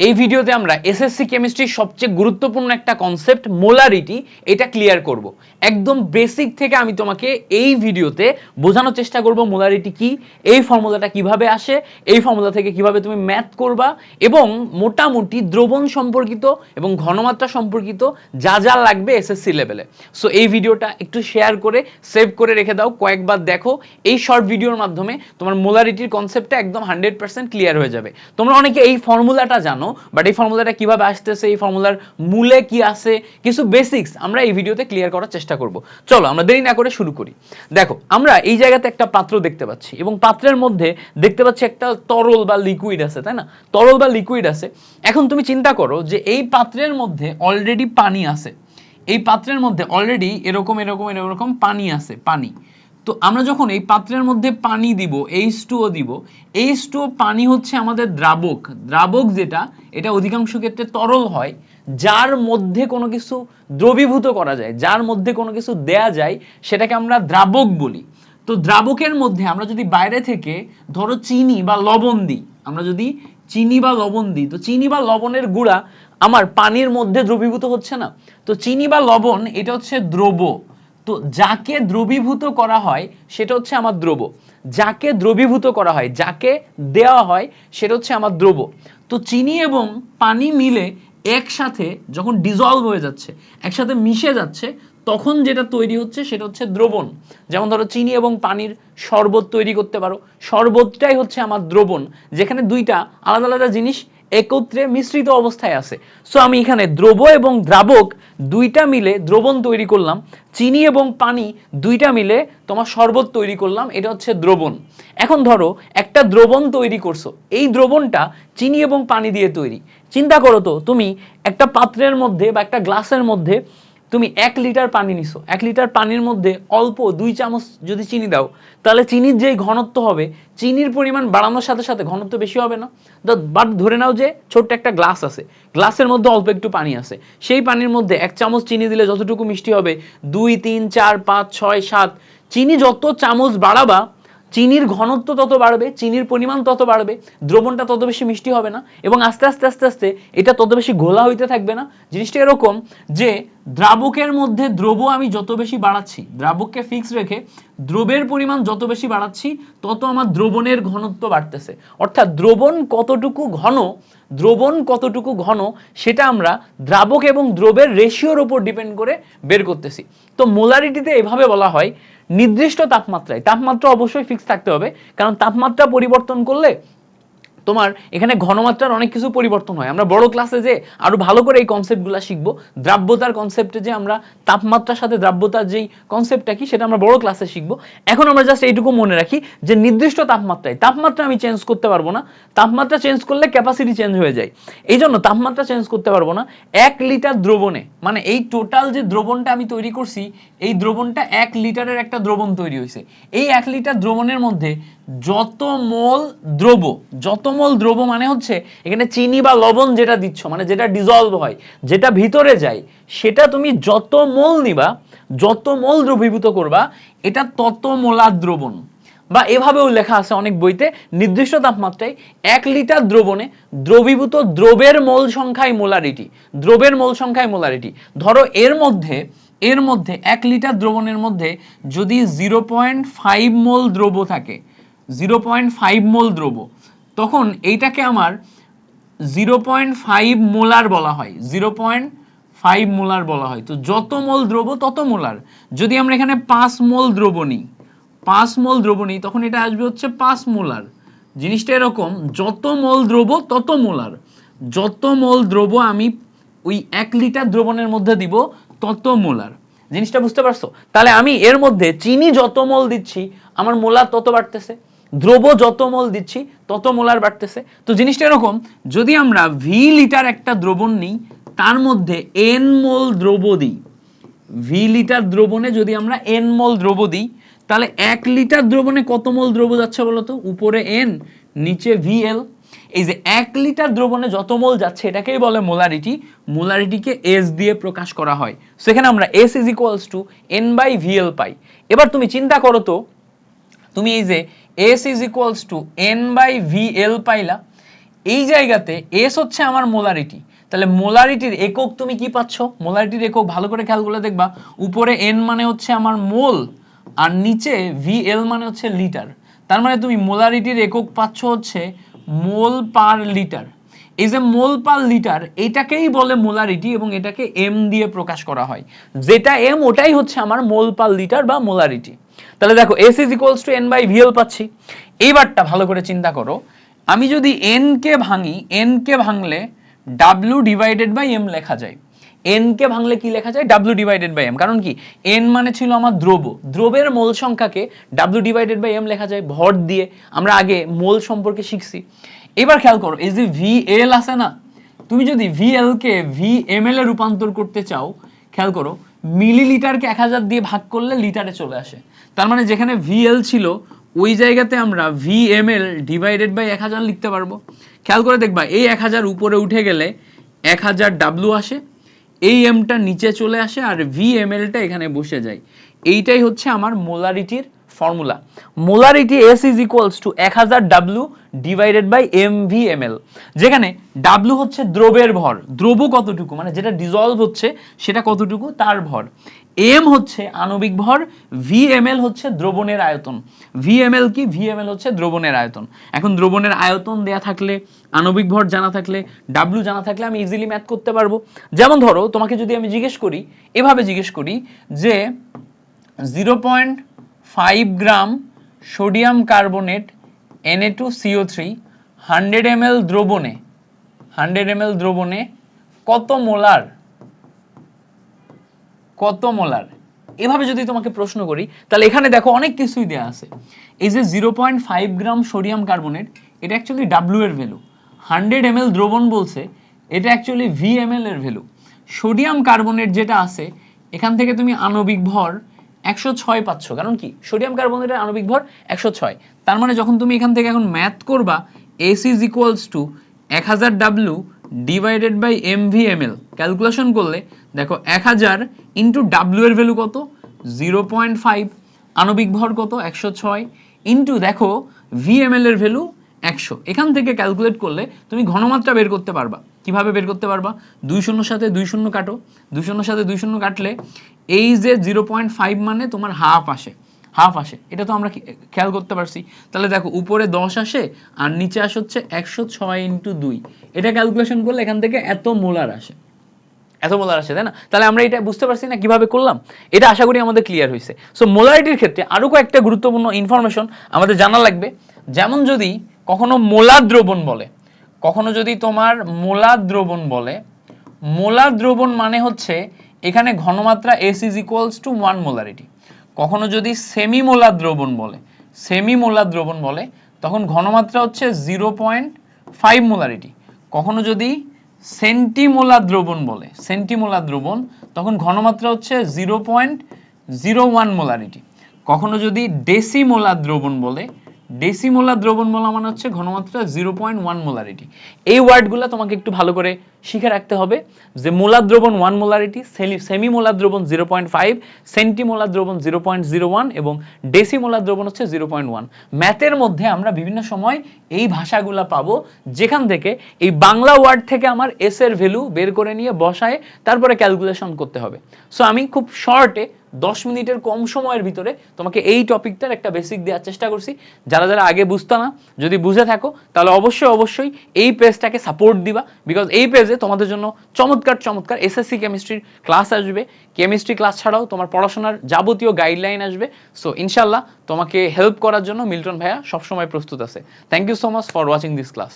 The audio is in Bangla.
এই ভিডিওতে আমরা এসএসসি কেমিস্ট্রির সবচেয়ে গুরুত্বপূর্ণ একটা কনসেপ্ট মোলারিটি এটা ক্লিয়ার করব। একদম বেসিক থেকে আমি তোমাকে এই ভিডিওতে বোঝানোর চেষ্টা করব মোলারিটি কি, এই ফর্মুলাটা কিভাবে আসে, এই ফর্মুলা থেকে কিভাবে তুমি ম্যাথ করবা এবং মোটামুটি দ্রবণ সম্পর্কিত এবং ঘনমাত্রা সম্পর্কিত যা যা লাগবে এসএসসি লেভেলে। সো এই ভিডিওটা একটু শেয়ার করে সেভ করে রেখে দাও, কয়েকবার দেখো। এই শর্ট ভিডিওর মাধ্যমে তোমার মোলারিটির কনসেপ্টটা একদম 100% ক্লিয়ার হয়ে যাবে। তোমরা অনেকে এই ফর্মুলাটা জানো, বাট এই ফর্মুলাটা কিভাবে আসতেছে, এই ফর্মুলার মূলে কি আছে, কিছু বেসিক্স আমরা এই ভিডিওতে ক্লিয়ার করার চেষ্টা করব। চলো আমরা দেরি না করে শুরু করি। দেখো আমরা এই জায়গাতে একটা পাত্র দেখতে পাচ্ছি এবং পাত্রের মধ্যে দেখতে পাচ্ছি একটা তরল বা লিকুইড আছে, তাই না? তরল বা লিকুইড আছে। এখন তুমি চিন্তা করো যে এই পাত্রের মধ্যে অলরেডি পানি আছে, এই পাত্রের মধ্যে অলরেডি এরকম এরকম এরকম পানি আছে, পানি। তো আমরা যখন এই পাত্রের মধ্যে পানি দিব, H2O দিব, H2O পানি হচ্ছে আমাদের দ্রাবক। দ্রাবক যেটা, এটা অধিকাংশ ক্ষেত্রে তরল হয়, যার মধ্যে কোনো কিছু দ্রবীভূত করা যায়, যার মধ্যে কোনো কিছু দেয়া যায়, সেটাকে আমরা দ্রাবক বলি। তো দ্রাবকের মধ্যে আমরা যদি বাইরে থেকে ধরো চিনি বা লবণ দিই, আমরা যদি চিনি বা লবণ দিই, তো চিনি বা লবণের গুঁড়া আমার পানির মধ্যে দ্রবীভূত হচ্ছে না? তো চিনি বা লবণ এটা হচ্ছে দ্রব্য। তো যাকে দ্রবীভূত করা হয় সেটা হচ্ছে আমার দ্রব্য। যাকে দ্রবীভূত করা হয়, যাকে দেওয়া হয়, সেটা হচ্ছে আমার দ্রব্য। তো চিনি এবং পানি মিলে একসাথে যখন ডিজলভ হয়ে যাচ্ছে, একসাথে মিশে যাচ্ছে, তখন যেটা তৈরি হচ্ছে সেটা হচ্ছে দ্রবণ। যেমন ধরো চিনি এবং পানির শরবত তৈরি করতে পারো, শরবতটাই হচ্ছে আমার দ্রবণ, যেখানে দুইটা আলাদা আলাদা জিনিস একত্রে মিশ্রিত অবস্থায় আছে। সো আমি এখানে দ্রব্য এবং দ্রাবক দুইটা মিলে দ্রবণ তৈরি করলাম, চিনি এবং পানি দুইটা মিলে তোমার শরবত তৈরি করলাম, এটা হচ্ছে দ্রবণ। এখন ধরো একটা দ্রবণ তৈরি করছো, এই দ্রবণটা চিনি এবং পানি দিয়ে তৈরি। চিন্তা করো তো, তুমি একটা পাত্রের মধ্যে বা একটা গ্লাসের মধ্যে তুমি 1 লিটার পানি নিছো, 1 লিটার পানির মধ্যে অল্প 2 চামচ যদি চিনি দাও, তাহলে চিনির যেই ঘনত্ব হবে, চিনির পরিমাণ বাড়ানোর সাথে সাথে ঘনত্ব বেশি হবে না? বাট ধরে নাও যে ছোট্ট একটা গ্লাস আছে, গ্লাসের মধ্যে অল্প একটু পানি আছে, সেই পানির মধ্যে 1 চামচ চিনি দিলে যতটুকু মিষ্টি হবে 2 3 4 5 6 7, চিনি যত চামচ বাড়াবা চিনির ঘনত্ব তত বাড়বে, চিনির পরিমাণ তত বাড়বে, দ্রবণটা তত বেশি মিষ্টি হবে না এবং আস্তে আস্তে আস্তে আস্তে এটা তত বেশি ঘোলা হইতে থাকবে না। জিনিসটা এরকম যে দ্রাবকের মধ্যে দ্রব্য আমি যত বেশি বাড়াচ্ছি, দ্রাবককে ফিক্স রেখে দ্রবের পরিমাণ যত বেশি বাড়াচ্ছি, তত আমার দ্রবণের ঘনত্ব বাড়তেছে। অর্থাৎ দ্রবণ কতটুকু ঘন, দ্রবণ কতটুকু ঘন সেটা আমরা দ্রাবক এবং দ্রবের রেশিওর উপর ডিপেন্ড করে বের করতেছি। তো মোলারিটিতে এভাবে বলা হয় নির্দিষ্ট তাপমাত্রায়, তাপমাত্রা অবশ্যই ফিক্স থাকতে হবে, কারণ তাপমাত্রা পরিবর্তন করলে তোমার এখানে ঘনমাত্রার অনেক কিছু পরিবর্তন হয়। আমরা বড় ক্লাসে যে আরো ভালো করে এই কনসেপ্টগুলো শিখবো, দ্রাব্যতার কনসেপ্টে যে আমরা তাপমাত্রার সাথে দ্রাব্যতার যেই কনসেপ্টটা কি সেটা আমরা বড় ক্লাসে শিখবো। এখন আমরা জাস্ট এইটুকু মনে রাখি যে নির্দিষ্ট তাপমাত্রায়, তাপমাত্রা আমি চেঞ্জ করতে পারবো না, তাপমাত্রা চেঞ্জ করলে ক্যাপাসিটি চেঞ্জ হয়ে যায়, এই জন্য তাপমাত্রা চেঞ্জ করতে পারবো না। 1 লিটার দ্রবণে, মানে এই টোটাল যে দ্রবণটা আমি তৈরি করছি, এই দ্রবণটা 1 লিটারের একটা দ্রবণ তৈরি হয়েছে। এই 1 লিটার দ্রবণের মধ্যে যত মোল দ্রব্য, যত মোল দ্রব্য মানে হচ্ছে এখানে চিনি বা লবণ যেটা দিচ্ছ, মানে যেটা ডিজলভ হয়, যেটা ভিতরে যায়, সেটা তুমি যত মোল নিবা, যত মোল দ্রবীভূত করবা, এটা তত মোলার দ্রবণ। বা এভাবেও লেখা আছে অনেক বইতে, নির্দিষ্ট তাপমাত্রায় 1 লিটার দ্রবণে দ্রবীভূত দ্রবের মোল সংখ্যায় মোলারিটি, দ্রবের মোল সংখ্যায় মোলারিটি। ধরো এর মধ্যে 1 লিটার দ্রবণের মধ্যে যদি 0.5 মোল দ্রব্য থাকে, 0.5 মোল দ্রব্য, তখন এইটাকে আমার 0.5 মোলার বলা হয়, 0.5 মোলার বলা হয়। তো যত মোল দ্রব্য তত মোলার। যদি আমরা এখানে 5 মোল দ্রব্য নিই, 5 মোল দ্রব্য নিই, তখন এটা আসবে হচ্ছে 5 মোলার। জিনিসটা এরকম, যত মোল দ্রব্য তত মোলার, যত মোল দ্রব্য আমি ওই 1 লিটার দ্রবণের মধ্যে দিব তত মোলার। জিনিসটা বুঝতে পারছো? তাহলে আমি এর মধ্যে চিনি যত মোল দিচ্ছি আমার মোলার তত বাড়তেছে, দ্রব্য যত মোল দিচ্ছি তত মোলার বাড়তেছে। তো জিনিসটা এরকম, যদি আমরা ভি লিটার একটা দ্রবণ নিই, তার মধ্যে এন মোল দ্রব্য দিই, ভি লিটার দ্রবণে যদি আমরা এন মোল দ্রব্য দিই, তাহলে 1 লিটার দ্রবণে কত মোল দ্রব্য যাচ্ছে বলতো? উপরে এন, নিচে ভিএল। এই যে 1 লিটার দ্রবণে যত মোল যাচ্ছে এটাকেই বলে মোলারিটি। মোলারিটিকে এস দিয়ে প্রকাশ করা হয়। সেখানে আমরা S is equals to N by VL পাই। এবার তুমি চিন্তা করো তো, তুমি এই যে S is equals to N by VL পাইলা, এই জায়গাতে এস হচ্ছে আমার মোলারিটি, তাহলে মোলারিটির একক তুমি কি পাচ্ছ? মোলারিটির একক ভালো করে খেয়াল করে দেখবা, উপরে এন মানে হচ্ছে আমার মোল আর নিচে ভিএল মানে হচ্ছে লিটার। তার মানে তুমি মোলারিটির একক পাচ্ছ হচ্ছে মোল পার লিটার। এই যে মোল পার লিটার এটাকেই বলে মোলারিটি এবং এটাকে এম দিয়ে প্রকাশ করা হয়, যেটা এম ওটাই হচ্ছে আমার মোল পার লিটার বা মোলারিটি। তাহলে দেখো S is equals to N by VL পাচ্ছি। এইবারটা ভালো করে চিন্তা করো, আমি যদি এন কে ভাঙি, এন কে ভাঙলে ডাব্লিউ ডিভাইডেড বাই এম লেখা যায়। এন কে ভাঙলে কি লেখা যায়? W divided by M. কারণ কি, এন মানে ছিল আমার দ্রব্য, দ্রব্যের মোল সংখ্যাকে ডাব্লিউ ডিভাইডেড বাই এম লেখা যায় ভর দিয়ে, আমরা আগে মোল সম্পর্কে শিখছি। এবার খেয়াল করো, এই যে ভিএল আছে না, তুমি যদি ভিএল কে ভিএমএল এ রূপান্তর করতে চাও, খেয়াল করো মিলিলিটারকে 1000 দিয়ে ভাগ করলে লিটারে চলে আসে। তার মানে যেখানে ভিএল ছিল ওই জায়গাতে আমরা ভিএমএল ডিভাইডেড বাই 1000 লিখতে পারবো। খেয়াল করে দেখবা, এই 1000 উপরে উঠে গেলে 1000 ডাব্লিউ আসে, এই এমটা নিচে চলে আসে আর ভিএমএলটা এখানে বসে যায়। এইটাই হচ্ছে আমার মোলারিটির formula. Molarity S is equals to 1000 W divided by MVML, যেখানে ডাব্লিউ হচ্ছে দ্রবের ভর, দ্রব্য কতটুকু মানে যেটা ডিজলভ হচ্ছে সেটা কতটুকু তার ভর, এম হচ্ছে আণবিক ভর, ভিএমএল হচ্ছে দ্রবণের আয়তন। ভিএমএল কি? ভিএমএল হচ্ছে দ্রবণের আয়তন। এখন দ্রবণের আয়তন দেয়া থাকলে, আণবিক ভর জানা থাকলে, ডাব্লিউ জানা থাকলে আমি ইজিলি ম্যাথ করতে পারবো। যেমন ধরো তোমাকে যদি আমি জিজ্ঞেস করি, এভাবে জিজ্ঞেস করি যে 0.5 gram sodium carbonate Na2CO3 100 ml দ্রবণে, 100 ml দ্রবণে কত মোলার, কত মোলার, এভাবে যদি তোমাকে প্রশ্ন করি, তাহলে এখানে দেখো অনেক কিছুই দেয়া আছে। এই যে 0.5 গ্রাম সোডিয়াম কার্বনেট, এটা অ্যাকচুয়ালি ডাব্লিউ এর ভ্যালু, 100 ml দ্রবণ বলছে, এটা অ্যাকচুয়ালি ভিএমএল এর ভ্যালু। সোডিয়াম কার্বনেট যেটা আছে, এখান থেকে তুমি আণবিক ভর 106 পাচ্ছ, কারণ কি সোডিয়াম কার্বনেটের আণবিক ভর 106। তার মানে যখন তুমি এখান থেকে এখন ম্যাথ করবা, S is equals to 1000 W divided by MVML calculation করলে দেখো 1000 ইন্টু ডাব্লিউ এর ভ্যালু কত 0.5, আণবিক ভর কত 106, ইন্টু দেখো ভিএমএল এর ভ্যালু 100। এখান থেকে ক্যালকুলেট করলে তুমি ঘনমাত্রা বের করতে পারবা। কিভাবে বের করতে পারবা? 2 শূন্যর সাথে 2 শূন্য কাটো, 2 শূন্যর সাথে 2 শূন্য কাটলে এই যে 0.5 মানে তোমার হাফ আসে, হাফ আসে, এটা তো আমরা খেয়াল করতে পারছি। তাহলে দেখো উপরে 10 আসে আর নিচে আসে হচ্ছে 106 ইন্টু 2, এটা ক্যালকুলেশন করলে এখান থেকে এত মোলার আসে, এত মোলার আসে, তাই না? তাহলে আমরা এটা বুঝতে পারছি না কিভাবে করলাম, এটা আশা করি আমাদের ক্লিয়ার হয়েছে। সো মোলারিটির ক্ষেত্রে আরো কয়েকটা গুরুত্বপূর্ণ ইনফরমেশন আমাদের জানা লাগবে। যেমন যদি কখনো মোলার দ্রবণ বলে, কখনো যদি তোমার মোলার দ্রবণ বলে, মোলার দ্রবণ মানে হচ্ছে এখানে ঘনমাত্রা S is equals to 1 molarity. কখনো যদি সেমি মোলার দ্রবণ বলে, সেমি মোলার দ্রবণ বলে, তখন ঘনমাত্রা হচ্ছে 0.5 মোলারিটি। কখনো যদি সেন্টিমোলার দ্রবণ বলে, সেন্টিমোলার দ্রবণ, তখন ঘনমাত্রা হচ্ছে 0.01 মোলারিটি। কখনো যদি ডেসিমোলার দ্রবণ বলে, ডেসিমোলার দ্রবণ বলা মানে হচ্ছে ঘনমাত্রা 0.1 মোলারিটি। এই ওয়ার্ডগুলো তোমাকে একটু ভালো করে শিখে রাখতে হবে যে মোলার দ্রবণ 1 মোলারিটি, সেমি মোলার দ্রবণ 0.5, সেন্টিমোলার দ্রবণ 0.01 এবং ডেসিমোলার দ্রবণ হচ্ছে 0.1। ম্যাথের মধ্যে আমরা বিভিন্ন সময় এই ভাষাগুলো পাবো, যেখান থেকে এই বাংলা ওয়ার্ড থেকে আমার এস এর ভ্যালু বের করে নিয়ে বসায় তারপরে ক্যালকুলেশন করতে হবে। সো আমি খুব শর্টে 10 মিনিটের কম সময়ের ভিতরে তোমাকে এই টপিকটার একটা বেসিক দেওয়ার চেষ্টা করছি। যারা যারা আগে বুঝতো না, যদি বুঝে থাকো তাহলে অবশ্যই এই পেজটাকে সাপোর্ট দিবা, বিকজ এই পেজে তোমাদের জন্য চমৎকার চমৎকার এসএসসি কেমিস্ট্রির ক্লাস আসবে। কেমিস্ট্রি ক্লাস ছাড়াও তোমার পড়াশোনার যাবতীয় গাইডলাইন আসবে। সো ইনশাল্লাহ তোমাকে হেল্প করার জন্য মিল্টন ভাইয়া সবসময় প্রস্তুত আছে। Thank you so much for watching this class.